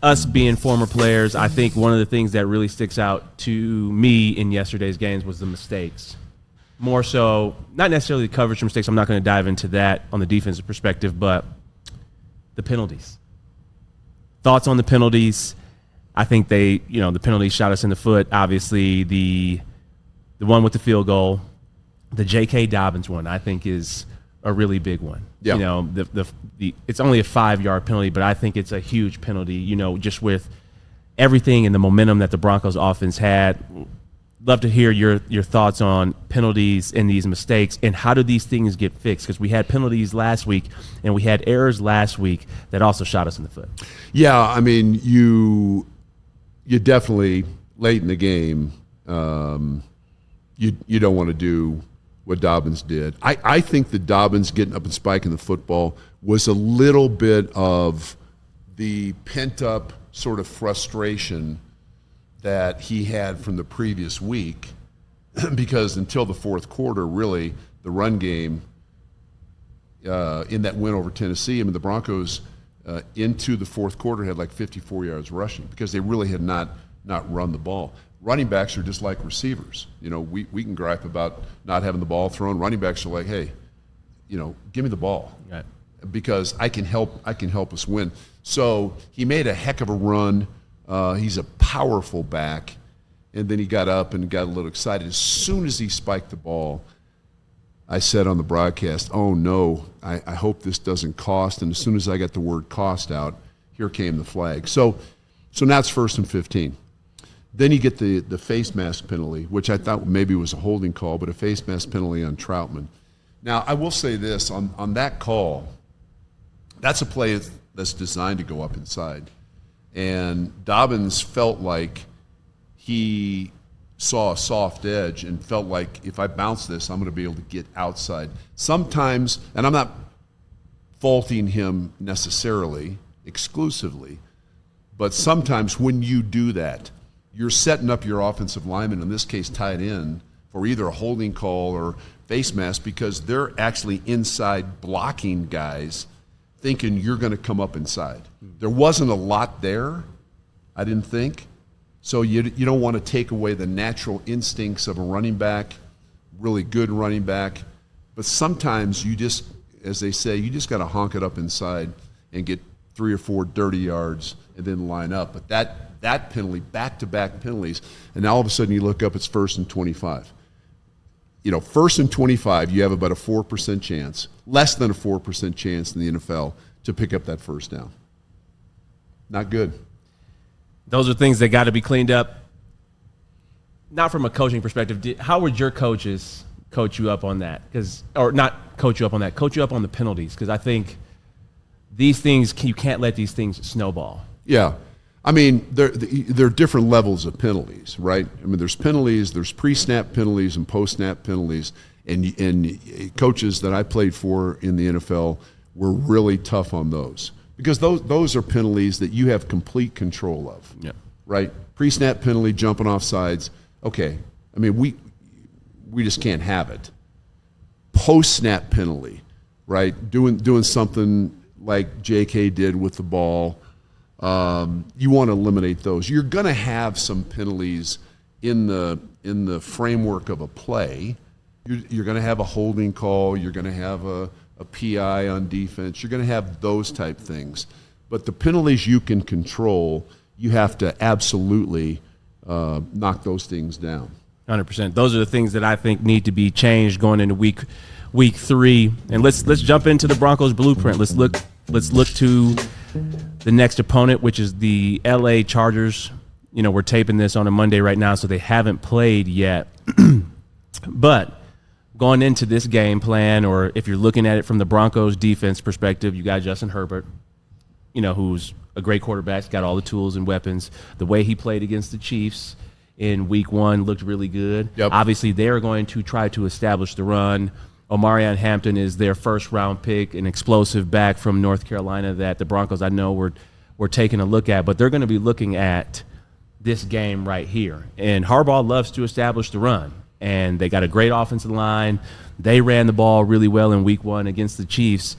Speaker 2: Us being former players, I think one of the things that really sticks out to me in yesterday's games was the mistakes. More so, not necessarily the coverage mistakes. I'm not going to dive into that on the defensive perspective, but the penalties. Thoughts on the penalties? I think the penalties shot us in the foot. Obviously, the one with the field goal, the J.K. Dobbins one, I think is a really big one. Yeah. It's only a 5-yard penalty, but I think it's a huge penalty, just with everything and the momentum that the Broncos offense had. Love to hear your thoughts on penalties and these mistakes, and how do these things get fixed? Because we had penalties last week and we had errors last week that also shot us in the foot. Yeah,
Speaker 1: I mean, you definitely late in the game, you don't want to do what Dobbins did. I think that Dobbins getting up and spiking the football was a little bit of the pent-up sort of frustration that he had from the previous week, because until the fourth quarter, really, the run game, in that win over Tennessee. I mean, the Broncos into the fourth quarter had like 54 yards rushing because they really had not run the ball. Running backs are just like receivers. You know, we can gripe about not having the ball thrown. Running backs are like, hey, you know, give me the ball,
Speaker 2: right,
Speaker 1: because I can help us win. So he made a heck of a run. He's a powerful back, and then he got up and got a little excited. As soon as he spiked the ball, I said on the broadcast, "Oh no, I hope this doesn't cost." And as soon as I got the word "cost" out, here came the flag. So now it's 1st and 15. Then you get the face mask penalty, which I thought maybe was a holding call, but a face mask penalty on Troutman. Now, I will say this, on that call, that's a play that's designed to go up inside. And Dobbins felt like he saw a soft edge and felt like if I bounce this, I'm going to be able to get outside. Sometimes, and I'm not faulting him necessarily, exclusively, but sometimes when you do that, you're setting up your offensive lineman, in this case tight end, for either a holding call or face mask because they're actually inside blocking guys thinking you're going to come up inside. There wasn't a lot there, I didn't think. So you don't want to take away the natural instincts of a running back, really good running back. But sometimes you just, as they say, you just got to honk it up inside and get 3 or 4 dirty yards and then line up. But that penalty, back-to-back penalties, and now all of a sudden you look up, it's 1st and 25. You know, 1st and 25, you have about a 4% chance, less than a 4% chance in the NFL to pick up that first down. Not good.
Speaker 2: Those are things that got to be cleaned up. Not from a coaching perspective. How would your coaches coach you up on that? Or not coach you up on that, coach you up on the penalties, because I think these things, you can't let these things snowball.
Speaker 1: Yeah. I mean, there are different levels of penalties, right? I mean, there's penalties, there's pre-snap penalties and post-snap penalties, and coaches that I played for in the NFL were really tough on those because those are penalties that you have complete control of, right? Pre-snap penalty, jumping off sides, okay. I mean, we just can't have it. Post-snap penalty, right? Doing something like J.K. did with the ball. You want to eliminate those. You're going to have some penalties in the framework of a play. You're going to have a holding call. You're going to have a PI on defense. You're going to have those type things. But the penalties you can control, you have to absolutely knock those things down.
Speaker 2: 100%. Those are the things that I think need to be changed going into week 3. And let's jump into the Broncos blueprint. Let's look to the next opponent, which is the LA Chargers. You know, we're taping this on a Monday right now, so they haven't played yet. But going into this game plan, or if you're looking at it from the Broncos defense perspective, you got Justin Herbert, you know, who's a great quarterback. He's got all the tools and weapons. The way he played against the Chiefs in week 1 looked really good. Yep. Obviously, they're going to try to establish the run. Omarion Hampton is their first-round pick, an explosive back from North Carolina that the Broncos, I know, were taking a look at. But they're going to be looking at this game right here. And Harbaugh loves to establish the run. And they got a great offensive line. They ran the ball really well in week 1 against the Chiefs.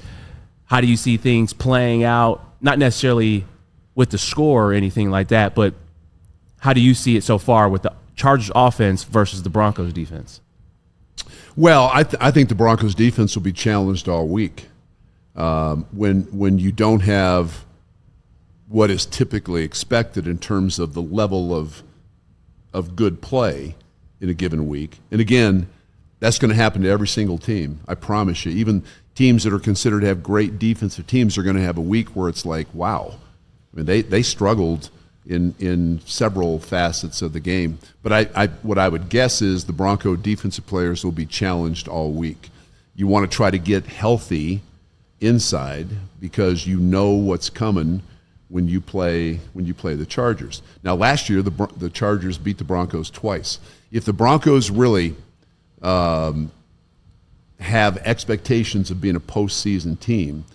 Speaker 2: How do you see things playing out? Not necessarily with the score or anything like that, but how do you see it so far with the Chargers offense versus the Broncos defense?
Speaker 1: Well, I think the Broncos defense will be challenged all week. When you don't have what is typically expected in terms of the level of good play in a given week. And again, that's going to happen to every single team, I promise you. Even teams that are considered to have great defensive teams are going to have a week where it's like, wow. I mean, they struggled in several facets of the game. But what I would guess is the Bronco defensive players will be challenged all week. You want to try to get healthy inside because you know what's coming when you play the Chargers. Now, last year the Chargers beat the Broncos twice. If the Broncos really have expectations of being a postseason team,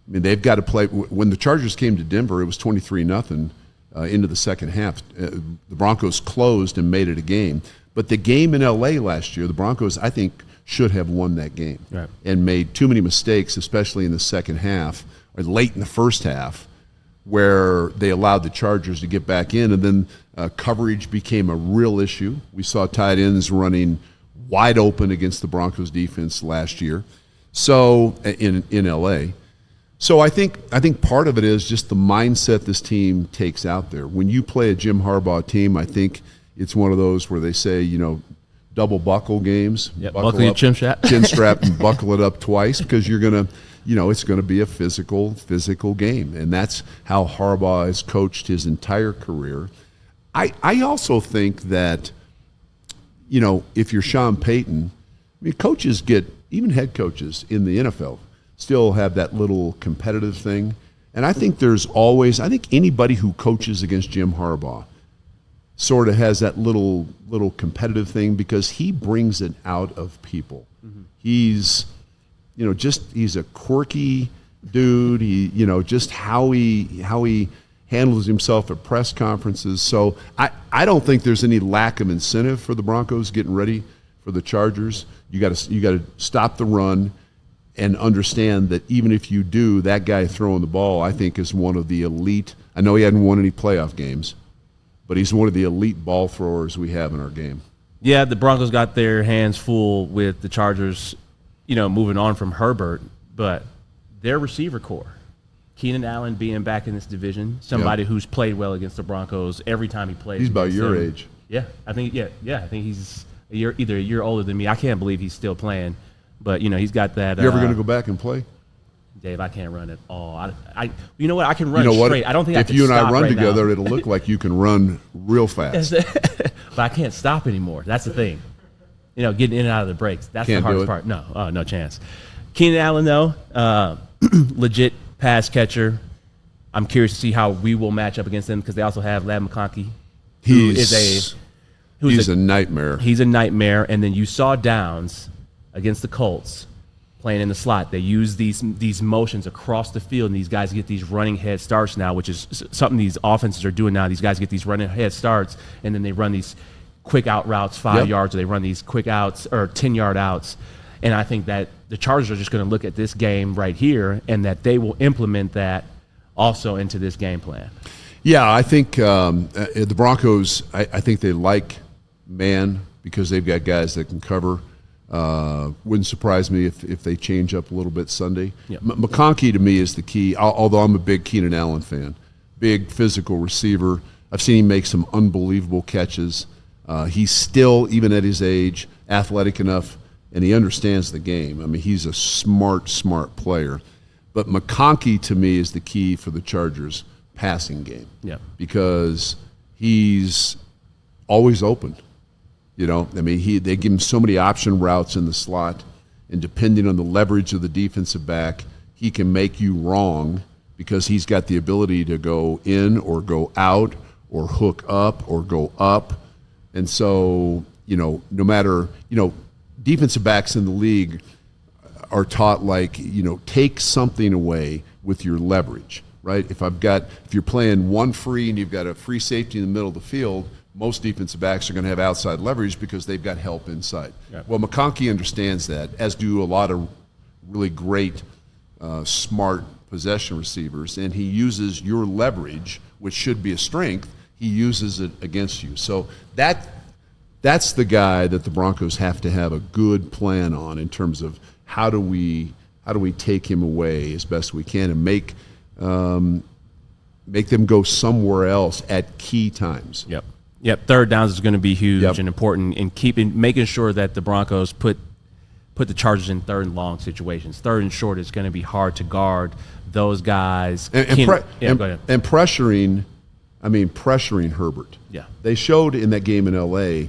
Speaker 1: I mean, they've got to play. When the Chargers came to Denver, it was 23-0 into the second half. The Broncos closed and made it a game. But the game in L.A. last year, the Broncos, I think, should have won that game,
Speaker 2: right,
Speaker 1: and made too many mistakes, especially in the second half or late in the first half, where they allowed the Chargers to get back in, and then coverage became a real issue. We saw tight ends running wide open against the Broncos defense last year, so in LA. So I think part of it is just the mindset this team takes out there. When you play a Jim Harbaugh team, I think it's one of those where they say, double buckle games.
Speaker 2: Yep, buckle your chin
Speaker 1: strap and buckle it up twice, because you're going to, it's going to be a physical game. And that's how Harbaugh has coached his entire career. I also think that, if you're Sean Payton, coaches even head coaches in the NFL still have that little competitive thing. And I think anybody who coaches against Jim Harbaugh sort of has that little competitive thing, because he brings it out of people. Mm-hmm. He's a quirky dude. He, just how he handles himself at press conferences. So I don't think there's any lack of incentive for the Broncos getting ready for the Chargers. You got to stop the run and understand that even if you do, that guy throwing the ball, I think, is one of the elite. I know he hadn't won any playoff games, but he's one of the elite ball throwers we have in our game.
Speaker 2: Yeah, the Broncos got their hands full with the Chargers, moving on from Herbert, but their receiver core, Keenan Allen being back in this division, somebody who's played well against the Broncos every time he plays.
Speaker 1: He's about your age.
Speaker 2: Yeah, I think he's either a year older than me. I can't believe he's still playing. But, he's got that.
Speaker 1: You ever going to go back and play?
Speaker 2: Dave, I can't run at all. You know what? I can run straight. I don't think
Speaker 1: if
Speaker 2: I can
Speaker 1: you and I run
Speaker 2: right
Speaker 1: together,
Speaker 2: now.
Speaker 1: It'll look like you can run real fast.
Speaker 2: But I can't stop anymore. That's the thing. Getting in and out of the breaks. That's the hardest part. No, no chance. Keenan Allen, though, legit pass catcher. I'm curious to see how we will match up against them, because they also have Ladd McConkey,
Speaker 1: He's a nightmare.
Speaker 2: He's a nightmare. And then you saw Downs against the Colts playing in the slot. They use these motions across the field, and these guys get these running head starts now, which is something these offenses are doing now. These guys get these running head starts, and then they run these quick out routes 5 yards, or they run these quick outs or 10-yard outs. And I think that the Chargers are just going to look at this game right here, and that they will implement that also into this game plan.
Speaker 1: Yeah, I think the Broncos, I think they like man, because they've got guys that can cover. Wouldn't surprise me if they change up a little bit Sunday.
Speaker 2: Yep.
Speaker 1: McConkey to me is the key, although I'm a big Keenan Allen fan. Big physical receiver. I've seen him make some unbelievable catches. He's still, even at his age, athletic enough, and he understands the game. I mean, he's a smart player. But McConkey to me is the key for the Chargers passing game.
Speaker 2: Yeah.
Speaker 1: Because he's always open. They give him so many option routes in the slot, and depending on the leverage of the defensive back, he can make you wrong, because he's got the ability to go in or go out or hook up or go up. And so, no matter, defensive backs in the league are taught, take something away with your leverage, right? If you're playing one free and you've got a free safety in the middle of the field, most defensive backs are going to have outside leverage because they've got help inside. Yep. Well, McConkey understands that, as do a lot of really great, smart possession receivers, and he uses your leverage, which should be a strength, he uses it against you. So that's the guy that the Broncos have to have a good plan on, in terms of how do we take him away as best we can and make them go somewhere else at key times.
Speaker 2: Yep, third downs is going to be huge and important in making sure that the Broncos put the Chargers in third and long situations. Third and short is going to be hard to guard those guys.
Speaker 1: And pressuring Herbert.
Speaker 2: Yeah.
Speaker 1: They showed in that game in L.A.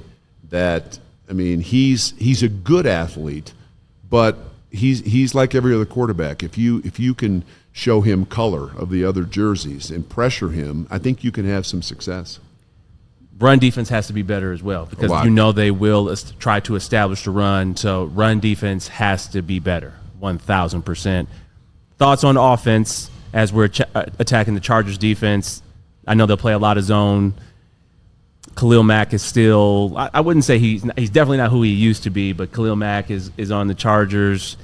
Speaker 1: that, he's a good athlete, but he's like every other quarterback. If you can show him color of the other jerseys and pressure him, I think you can have some success.
Speaker 2: Run defense has to be better as well, because they will try to establish the run. So run defense has to be better, 1,000%. Thoughts on offense as we're attacking the Chargers defense? I know they'll play a lot of zone. Khalil Mack is still, I wouldn't say he's definitely not who he used to be, but Khalil Mack is on the Chargers.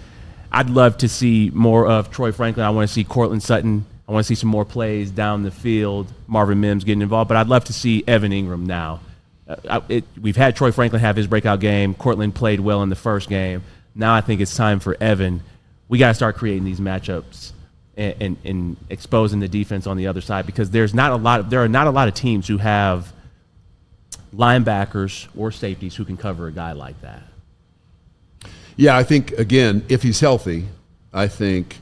Speaker 2: I'd love to see more of Troy Franklin. I want to see Cortland Sutton. I want to see some more plays down the field, Marvin Mims getting involved, but I'd love to see Evan Engram now. We've had Troy Franklin have his breakout game. Cortland played well in the first game. Now I think it's time for Evan. We got to start creating these matchups and exposing the defense on the other side, because there are not a lot of teams who have linebackers or safeties who can cover a guy like that.
Speaker 1: Yeah, I think, again, if he's healthy, I think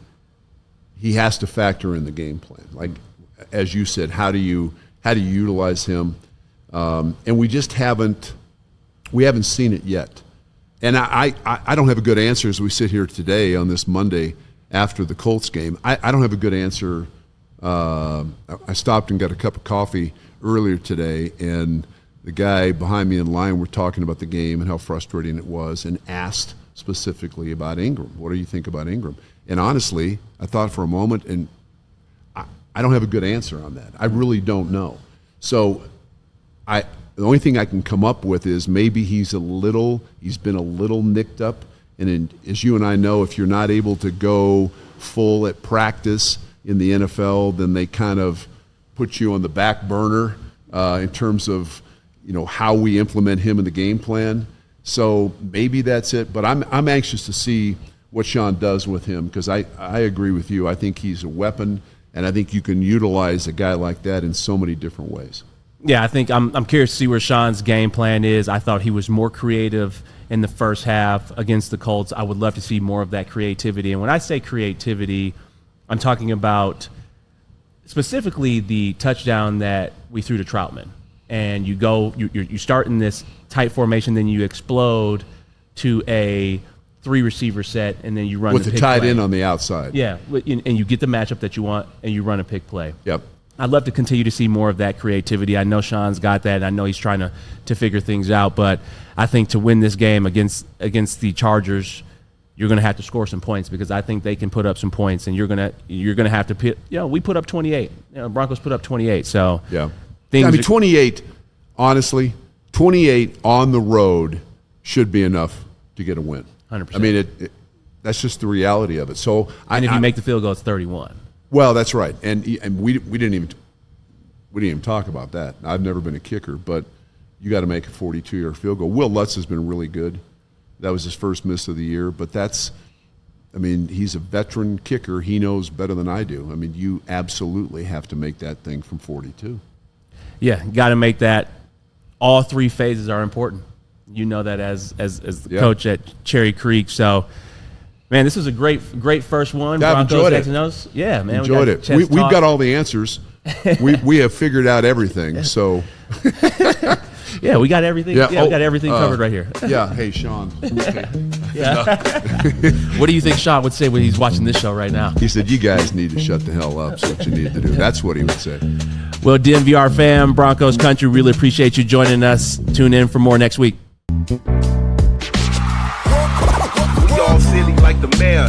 Speaker 1: he has to factor in the game plan. Like, as you said, how do you utilize him? And we just haven't seen it yet. And I don't have a good answer as we sit here today on this Monday after the Colts game. I don't have a good answer. I stopped and got a cup of coffee earlier today, and the guy behind me in line were talking about the game and how frustrating it was, and asked specifically about Engram. What do you think about Engram? And honestly, I thought for a moment, and I don't have a good answer on that. I really don't know. So the only thing I can come up with is maybe he's been a little nicked up. And as you and I know, if you're not able to go full at practice in the NFL, then they kind of put you on the back burner in terms of how we implement him in the game plan. So maybe that's it. But I'm anxious to see what Sean does with him, because I agree with you. I think he's a weapon, and I think you can utilize a guy like that in so many different ways.
Speaker 2: Yeah, I think I'm curious to see where Sean's game plan is. I thought he was more creative in the first half against the Colts. I would love to see more of that creativity. And when I say creativity, I'm talking about specifically the touchdown that we threw to Troutman. And you start in this tight formation, then you explode to a 3-receiver set, and then you run
Speaker 1: with
Speaker 2: the
Speaker 1: the tight end on the outside.
Speaker 2: Yeah, and you get the matchup that you want, and you run a pick play.
Speaker 1: Yep.
Speaker 2: I'd love to continue to see more of that creativity. I know Sean's got that, and I know he's trying to figure things out. But I think to win this game against the Chargers, you're going to have to score some points, because I think they can put up some points, and you're going to have to put. We put up 28. Broncos put up 28. So
Speaker 1: yeah, 28. Honestly, 28 on the road should be enough to get a win.
Speaker 2: 100%.
Speaker 1: I mean, that's just the reality of it. So,
Speaker 2: if you make the field goal, it's 31.
Speaker 1: Well, that's right, and we didn't even talk about that. I've never been a kicker, but you got to make a 42-yard field goal. Will Lutz has been really good. That was his first miss of the year, but he's a veteran kicker. He knows better than I do. I mean, you absolutely have to make that thing from 42.
Speaker 2: Yeah, got to make that. All 3 phases are important. You know that as the coach at Cherry Creek. So, man, this was a great first one.
Speaker 1: I've enjoyed it.
Speaker 2: Yeah, man.
Speaker 1: Enjoyed it. We've got all the answers. we have figured out everything. So,
Speaker 2: yeah, we got everything. Yeah, we got everything covered right here.
Speaker 1: Yeah. Hey, Sean.
Speaker 2: Yeah. What do you think Sean would say when he's watching this show right now?
Speaker 1: He said, "You guys need to shut the hell up." That's what you need to do. That's what he would say.
Speaker 2: Well, DNVR fam, Broncos country, really appreciate you joining us. Tune in for more next week.
Speaker 3: We all silly like the mayor.